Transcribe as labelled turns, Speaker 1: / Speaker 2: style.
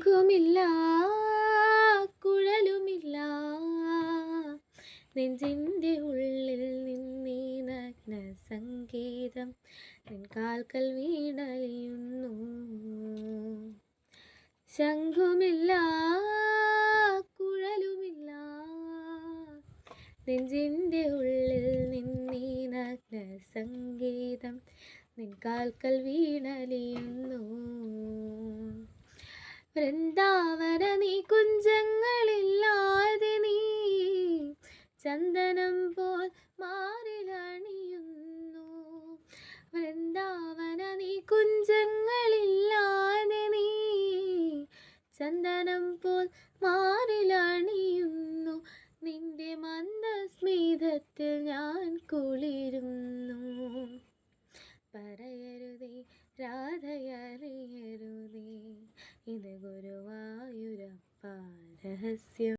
Speaker 1: ശംഖുമില്ല കുഴലുമില്ല നെഞ്ചിൻ്റെ ഉള്ളിൽ നിന്നീ നഗ്ന സംഗീതം നിൻ കാൽക്കൽ വീണലിയുന്നു. ശംഖുമില്ല കുഴലുമില്ല നെഞ്ചിൻ്റെ ഉള്ളിൽ നിന്നീ നഗ്ന സംഗീതം നിൻ കാൽക്കൽ വീണലിയുന്നു. വൃന്ദാവന നീ കുഞ്ചങ്ങളില്ലാതെ നീ ചന്ദനം പോൽ മാറിലണിയുന്നു. വൃന്ദാവന നീ കുഞ്ചങ്ങളില്ലാതെ നീ ചന്ദനം പോൽ മാറിലണിയുന്നു. നിന്റെ മന്ദസ്മിതത്തിൽ ഞാൻ കുളിരുന്നു. പറയരുതേ രാധയറിയരുതേ ഇത് ഗുരുവായൂരപ്പ രഹസ്യം.